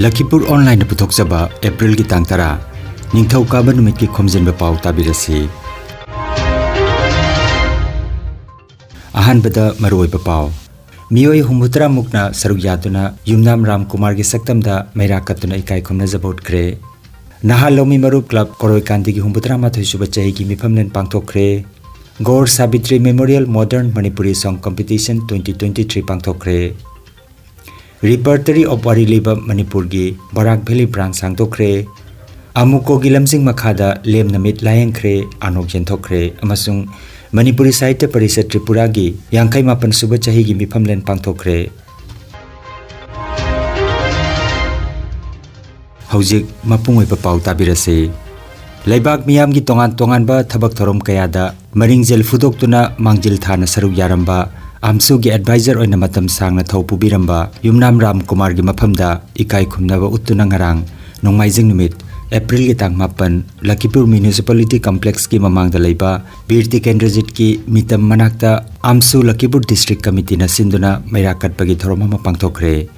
Lakhipuronline puthokjaba April gi tang tara ningthau kaba numit ki Khomjinba Pao tabirasi ahanbada maroiba Pao miyoi humutra mukna saruk yaduna yumnam Ram Kumar gi saktamda meira katuna ikai khomna jabot kre naha lomi marup club koroi kandi gi humutra mathoi suba chahi gi mifamlen pangthokre Gaur Sabitri Memorial Modern Manipuri Song Competition 2023 pangthokre Repertory of Wariliba Manipur gi Barak Valley branch sangtokre Amuko gi lamjing makhada lem namit layengkhre anok jenthokre amasung Manipuri Sahitya Parishad Tripura gi yangkai mapan suba chahi gi mifamlen pangthokre Haujik mapungoi pa pau tabirase Laibak miyam gi tongan ba thabak thorom kayada maringjel fudoktuna mangjil thana saruk yaramba Amsu gi advisor oina matam sangna thau pubiramba Yumnam Ram Kumar gi maphamda ikai khumnaba uttuna ngarang nongmaijing numit April gi tang mapan Lakhipur Municipality Complex ki mamangda leiba Birti Kendrajit ki mitam manakta Amsu Lakhipur District Committee na sinduna meira katpagi thoroma mapangthokre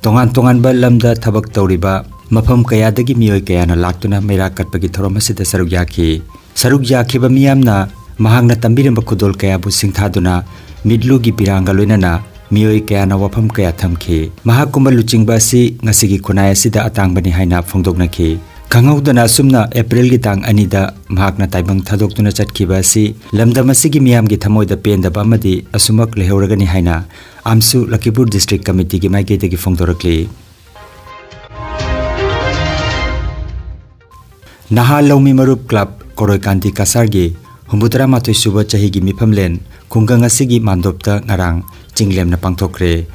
tongan ba lamda thabak tawriba mafam kayadagi miyoi kayana laktuna meira katpagi thoroma sida saruk yakhiba miyamna mahangna tambiramba khudol kayabu singthaduna Midlugi piranga loinana miyoi kayana wafam kaya thamkhi mahakumba luchingba si ngasigi khunaya sida atangbani haina phongdoknakhi khanghaudana sumna April gi tang anida mahakna taibang thadoktuna chatkhiba si lamdamasigi miyamgi thamoida pendaba amadi asumak lehauragani haina Amsu Lakhipur District Committee gi maigedagi phongdorakli Naha Lomi Marup Club Koroi Kanti Kasargi Humbutra Mathoi Suba Chahi gi mifamlen Kungang asigi mandopta ngarang cinglem na pangthokre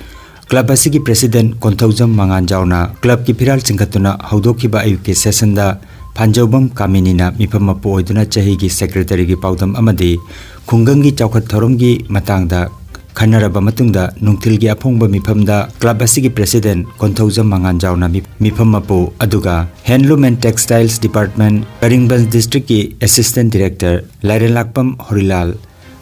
club asigi president Konthaujam Manganjauna club ki phiral chingkatuna haudokhiba ayuki session da Phanjobam Kaminina mifam apu oiduna chahi gi secretary gi paudam amadi Kungang gi chawkhat thorom gi matangda khanaraba matungda nungthil gi aphongba mifamda club asigi president Konthaujam Manganjauna mifam apu aduga handloom and textiles department Karimganj district ki assistant director Lairelakpam Horilal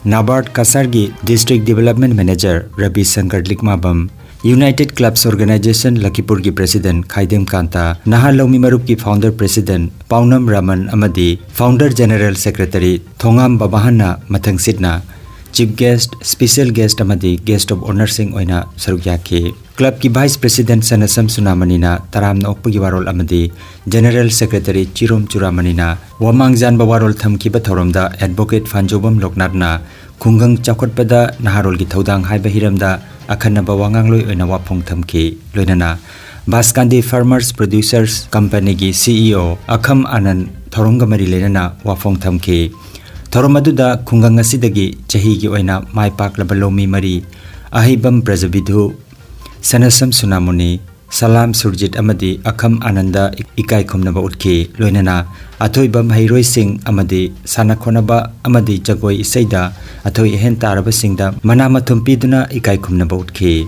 Nabard Kasargi District Development Manager Rabi Shankar Likmabam United Clubs Organization Lakhipur ki President Khaidem Kanta Naha Lomi Marup ki Founder President Paunam Raman Amadi Founder General Secretary Thongam Babahana Mathang Sidna Chief Guest Special Guest Amadi Guest of Honor Sing Oina Sarukyakhi Club ki Vice President Sanasam Sunamanina Taramna Okpagi Warol Amadi General Secretary Chirom Churamanina Wamangjan Bawarol Thamkiba Thoromda Advocate Phanjobam Loknatna Khungang Chawkhatpada Naharol gi Thodang Haiba Hiramda Akhanna Bawangangloi Oina Wapong Thamki Loinana Baskandi Farmers Producers Company gi CEO Akham Anand Thoromga Mari Lenana Wapong Thamki Thoromaduda Khungang asidagi chahi gi oina maipak labalomi mari ahibam Prajabidhu Sanasam Sunamuni Salam Surjit Amadi Akham Ananda ikai khomnaba utkhi loinana athoibam hairoi sing amadi sanakhonaba amadi jagoi isaida athoi hen taraba singda manamathum piduna ikai khomnaba utkhi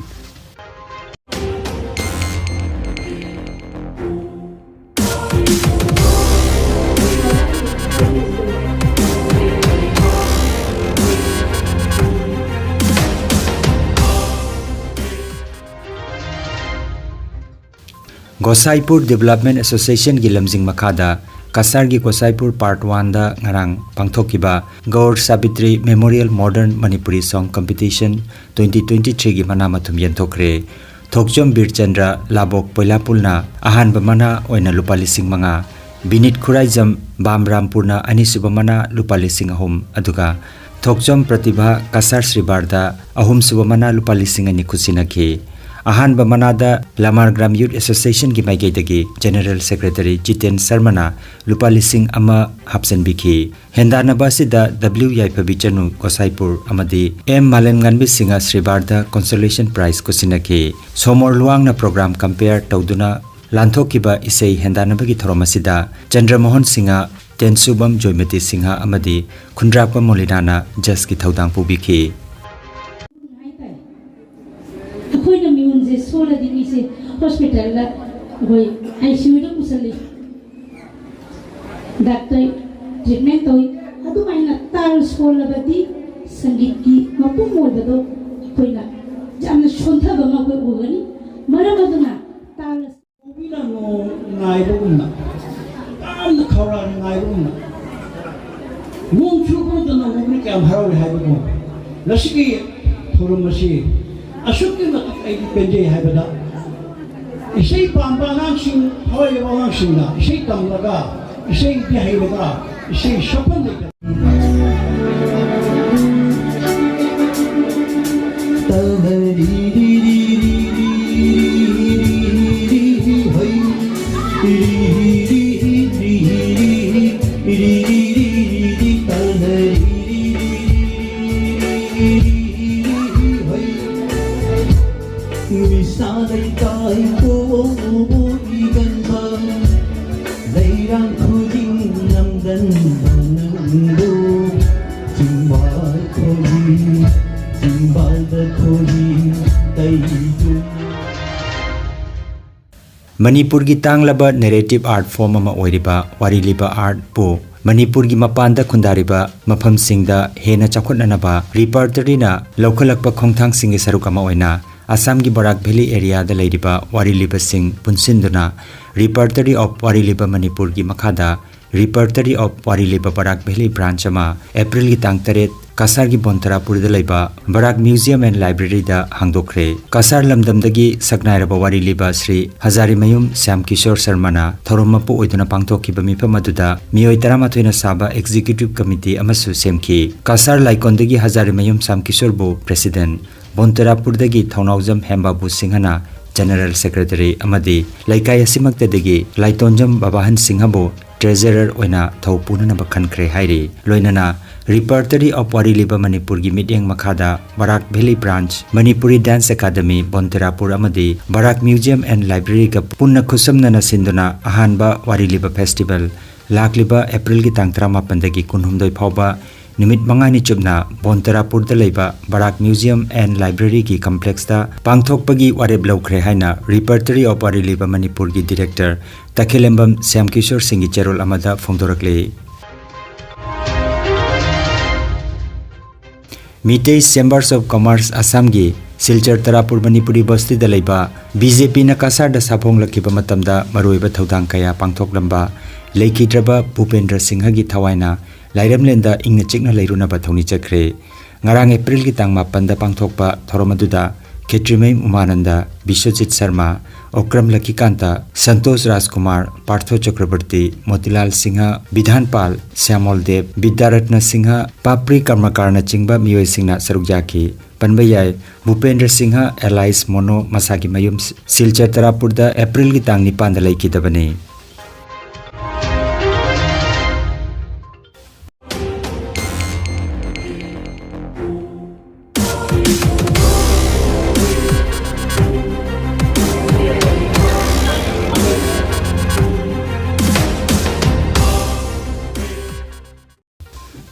Gosaipur Development Association gi lamjing makhada Kasar gi Gosaipur Part 1 da ngarang pangthokiba Gaur Sabitri Memorial Modern Manipuri Song Competition 2023 gi manamathum yenthokre Thokjom Birchandra Labok Poilapulna ahanba mana oina lupa lising manga Binit Khuraijam Bamrampurna anisuba mana lupa lising ahum aduga Thokjom Pratibha Kasar Sribarda ahum suba mana lupa lising ani khusinakhi Ahanba manada Lamar Gram Youth Association ki maigedagi General Secretary Jiten Sarmana lupa lising ama hapsen biki hendana basida W Yaipabichanu Gosaipur amadi M Malenganbi Singa Sribarda Consolation Prize kusinaki Somor Luangna program compare tauduna lanthokiba isei hendana bagi thoromasida Chandramohan Singa Tensubam Joymati Singha amadi Khundrapa Molinana Jas ki thaudang pubiki Sola di misi hospital la goi ICU da kusali doctor treatment toi adu maina tar sola badi sangit ki mapumol bado koina jamna shontha ba ma koi ogani mara maduna tar ngaibuuna am khawra ngaibuuna nung chubu da no mugri kam harawi haibu lasiki thorumasi asukki matak ai penje haibada isei pamba nang sing hawai bawang singa isei tamlaga isei bihaibaga isei shapan de Manipur gi tanglaba narrative art form ama oiriba wariliba art po Manipur gi mapanda khundariba mafam singda hena chakhotnanaba repertory na lokhalakpa khongthang singi saruk ama oina Assam gi Barak Valley area da leiriba wariliba sing punsinduna repertory of wariliba Manipur gi makhada repertory of wariliba Barak Valley branch ama April gi tang 8 Kasar gi Bontarapur da leiba Barak Museum and Library da hangdokre Kasar lamdamdagi saknairaba wariliba Sri Hazarimayum Syam Kishore Sharmana thoromapu oiduna pangthokiba mifam aduda miyoi 13 na saba executive committee amasu semki Kasar laikondagi Hazarimayum Syam Kishore bu president Bontarapur dagi Thaunaujam Hembabu Singhana general secretary amadi laikai asimaktadagi Laitonjam Babahan Singhabu treasurer oina thopuna bakhankhre hairi loinana repertory of wariliba Manipur gi midyang makhada Barak Valley branch Manipuri dance academy Bontarapur amadi Barak museum and library ga punna khusamna na sinduna ahanba wariliba festival lakliba April gi tang 18 dagi 19 phawba nimit mangani chubna Bontarapur da leiba Barak museum and library gi complex da pangthokpagi wareb lawkhre haina repertory of wariliba Manipur gi director Takhilembam Syam Kishore Singh gi cherol amada phongdorakle Mitei Chambers of Commerce Assam gi Silchar Tarapur Manipuri Basti da leiba BJP na Kasar da saphong lakhiba matamda maroiba thodang kaya pangthoklamba leikidraba Bhupendra Singha gi thawaina Lairamlenda ingna chikna leiruna ba thoni chakre ngarang April gi tang 8 da pangthokpa thoromaduda Ketrimai Umananda Bishwajit Sharma Okram Lakikanta Santosh Rajkumar Partho Chakrabarti Motilal Singha Bidhanpal Syamol Dev Vidyaratna Singha Papri Karmakarna Chingba miyoi singna sarukjaki panbayai Bhupendra Singha Allies Mono Masagi Mayum Silchar Tarapur da April gi tang 9 da leikidabani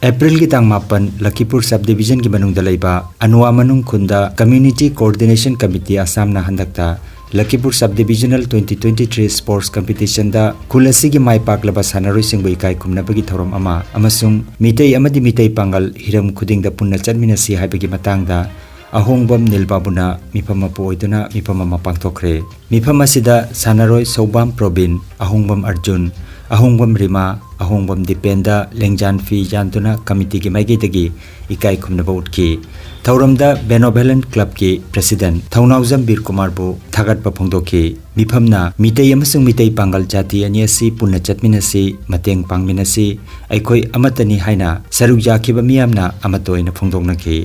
April gi tang 8 Lakhipur subdivision gi manung da leiba Anua manung khunda Community Coordination Committee Assam na handakta Lakhipur subdivisional 2023 sports competition da kulasi gi mai paklaba sanaroi singbai kai khumna bagi thorom ama amasung mitei amadi mitei pangal hiram khuding da punna chanminasi haibagi matang da ahongbam nilbabuna mifama poiduna mifama mapangthokre mifama sida sanaroi Sobam Probin ahongbam Arjun ahongbam Rima ahongbam Dipenda Lengjan Fi Jantuna committee gi maigi dagi ikai khumna bautki thauramda Benevolent Club ki president Thaunaujam Bir Kumar bu thagat pa phongdoki mifamna mitei amasung mitei pangal jati aniasi punna chatminasi mateng pangminasi aikoi amatani haina saruk jakhiba miyamna amatoina phongdoknaki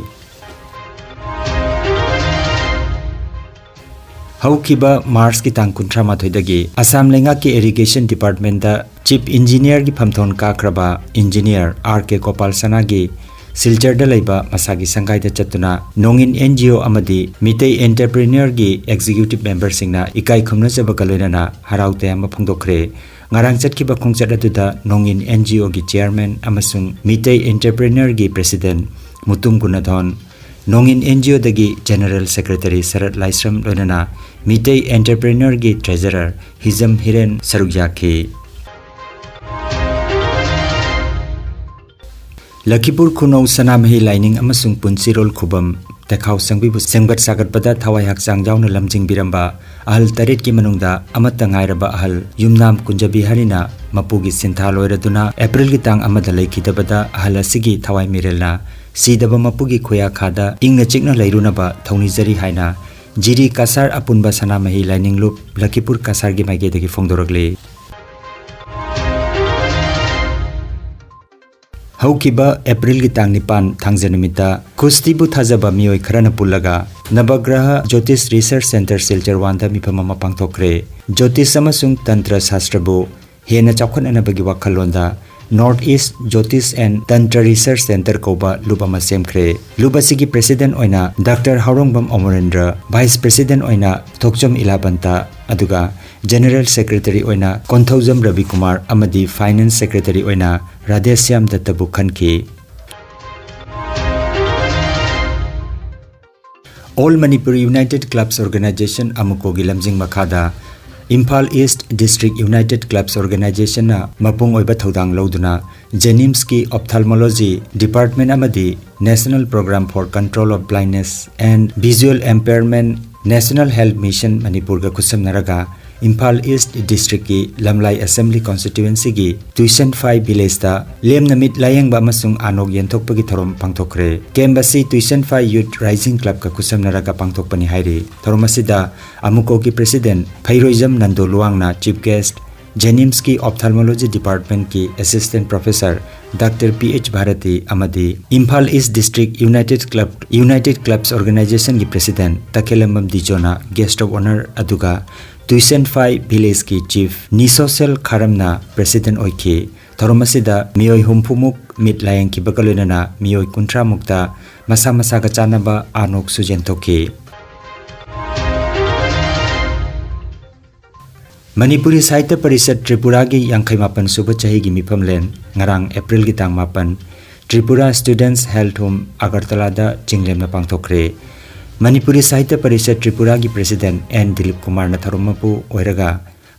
Haukiba Mars ki tang 38 dagi Assam lenga ki irrigation department da chief engineer gi phamthon kakraba engineer RK Gopal Sanagi Silchar da leiba masagi sangai da chatuna Nongin NGO amadi mitei entrepreneur gi executive member singna ikai khumna jabakaloina na haraute ama phongdokre ngarang chatkiba khongchat aduda Nongin NGO gi chairman amasung mitei entrepreneur gi president Mutum Gunadhon Nongin NGO dagi General Secretary Sarat Laisram loinana mitei entrepreneur gi treasurer Hizam Hiren Sarukyaki Lakhipur Khunau Sanamahi Lining amasung Punsirol Khubam Tekhau sangbibu sengbat sagat pada thawai hakchang jauna lamjing biramba ahal tarit ki manungda amata ngairaba ahal yumnam kunjabi harina mapugi sintha loiraduna April gi tang amada lekhidabada ahal asigi thawai mirelna sidaba mapugi khoya khada ingna chikna leirunaba thawni jari haina jiri kasar apunba sana mahi lining loop Lakhipur kasar gi maige degi phongdoragle Haukiba April gi tang nipan thangjanamita kustibu thajaba mioi kharana pulaga Navagraha Jyotish Research Center Silchar Wanda mipamama pangthokre Jyotish amasung Tantra Shastrabu hena chawkhan anabagi wakhalonda North East Jyotish and Tantra Research Center koba lubama semkhre lubasigi president oina Dr. Haurongbam Omorendra Vice President oina Thokchom Ilabanta aduga General Secretary oina Konthaujam Ravi Kumar amadi Finance Secretary oina Radhesyam Dattabu Khanki All Manipuri United Clubs Organization amuko gilamjing makhada Imphal East District United Clubs Organization na mapung oiba thodang loduna Jenims ki Ophthalmology Department amadi National Program for Control of Blindness and Visual Impairment National Health Mission Manipur ga kusam naraga Imphal East District ki Lamlai Assembly Constituency gi Tuition 5 village ta lem namit layang ba masung anog yenthok pagi thorom pangthokre kembasi Tuition 5 Youth Rising Club ka kusam naraga pangthok pani hairi thoromasida amuko ki president Phairoijam Nando Luangna chief guest Jenims ki Ophthalmology Department ki Assistant Professor Dr. P.H. Bharati amadi Imphal East District United Clubs Organization ki President Takelambam Dijona Guest of Honor aduga Tuition 5 Village ki Chief Nisosel Kharamna President oiki thoromasida mioi humphumuk mit layang ki bakalunana mioi kuntra mukta masa masa ka chanaba anok sujentoki Manipuri Sahitya Parishad Tripura gi yangkhai mapan suba chahi gi miphamlen ngarang April gi tang mapan Tripura Students Health Home Agartala da chinglemna pangthokre Manipuri Sahitya Parishad Tripura gi President N. Dilip Kumar na tharomapu oiraga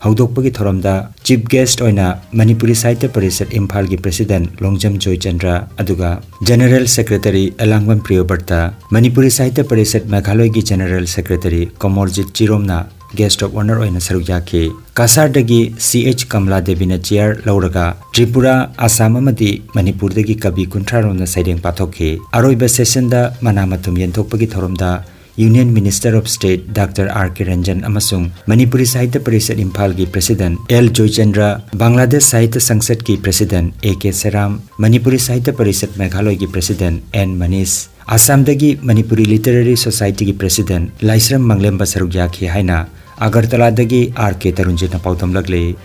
haudokpagi thoromda Chief Guest oina Manipuri Sahitya Parishad Imphal gi President Longjam Joy Chandra aduga General Secretary Alangwan Priyobarta Manipuri Sahitya Parishad Meghalaya gi General Secretary Komorjit Chiromna Guest of Honor oina saruyaki Kasar dagi CH Kamla Devi na chair lauraga Tripura Assam amadi Manipur dagi kabi kuntraron na saideng pathoki aroiba session da manamatum yenthokpagi thoromda Union Minister of State Dr. R.K. Ranjan amasung Manipuri Sahitya Parishad Imphal gi President L. Joychandra Bangladesh Sahitya Sangsad ki President A.K. Seram Manipuri Sahitya Parishad Meghalaya gi President N. Manish Assam dagi Manipuri Literary Society gi President Laisram Manglemba sarugyaki haina Agartala dagi R.K. Tarunjit na pautam lagle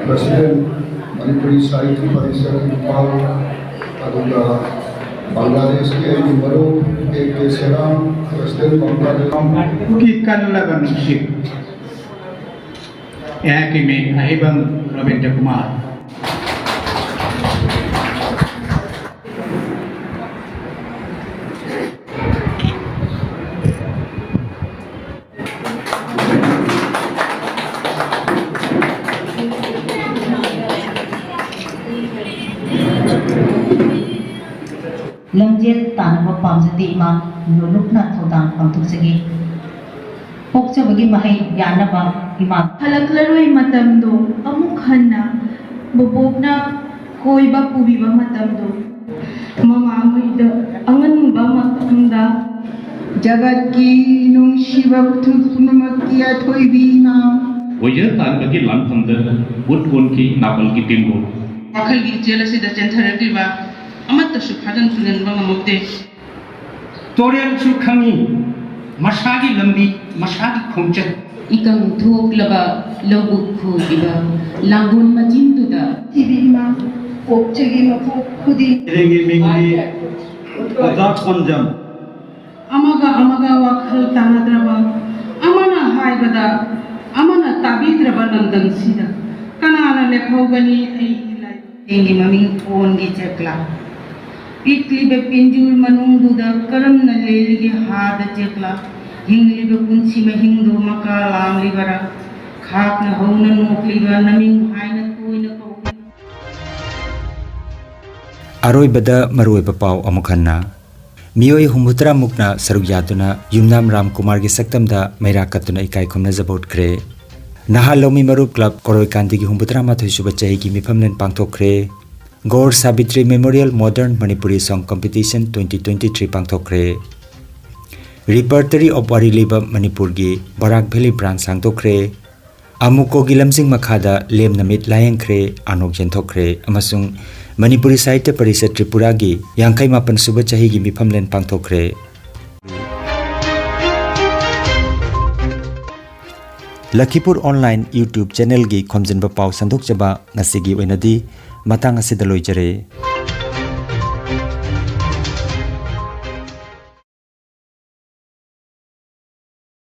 President Manipuri Sahitya Parishad Pao aduga Bangladesh ke Nimaro A.K. Seram President Bangladesh ki kanlagan ship yake me ahibang Ravindra Kumar Lamjel tanwa pamjati ma nulukna thodang pangtuksagi pokchabagi mahai yanaba ima halaklaroi matamdo amuk hanna bobokna koiba pubiba matamdo mama muida angan ba matamda jagat ki nung shiva punamakya thoibina Wajar tan bagi lam hamdar wood kon ki napal ki timbo akhal gi jelasi da centharati ba amat su phadan sunan ba ngamokte Torian su khangi masagi lambi masagi khomchat ikang thok laba lobuk khu iba langun majin tuda tibima kopchegi mapu khudi rengi mingi odak konjam amaga wakhal tanadraba amana haibada amana tabidraba nandang sida kanana lekhogani ai ilai engi mami phone gi chekla Ikli be pinjul manung duda karam na leligi hada chekla हिंगलिबा पुंसी महिंगदो मका लामलिबरा खाकना हौना नोकलिबा numbing हाइना Koyna कौके अरोइबदा मरुइबा पाव अमुखन्ना मियोय हुमुत्रा मुकना सरुक यादुना युमनाम राम कुमार की सक्तमदा मैरा कतुना इकाई खुमना जबोट क्रे नहा loamy मरुप club कोरोई कांति की हुमुत्रा माथोई सुबह चाही की मिफमलेन पांगथोक्रे Gour Sabitri memorial modern Manipuri song competition 2023 पांगथोक्रे रिपर्टरी ऑफ वारीलिबा मणिपुर की बराक वैली ब्रांच सांगथोक्रे अमुको की लमजिंग मखादा लेम नमित लायंख्रे आनोक जेंथोक्रे अमसुंग मणिपुरी साहित्य परिषद त्रिपुरा की 51 सुबह चाही की मिफमलेन पांगथोक्रे लखीपुर ऑनलाइन यूट्यूब चैनल की खोमजिनबा पाव संदोकचबा नसिगी ओइनदी मतंग असिदा लोइजरे।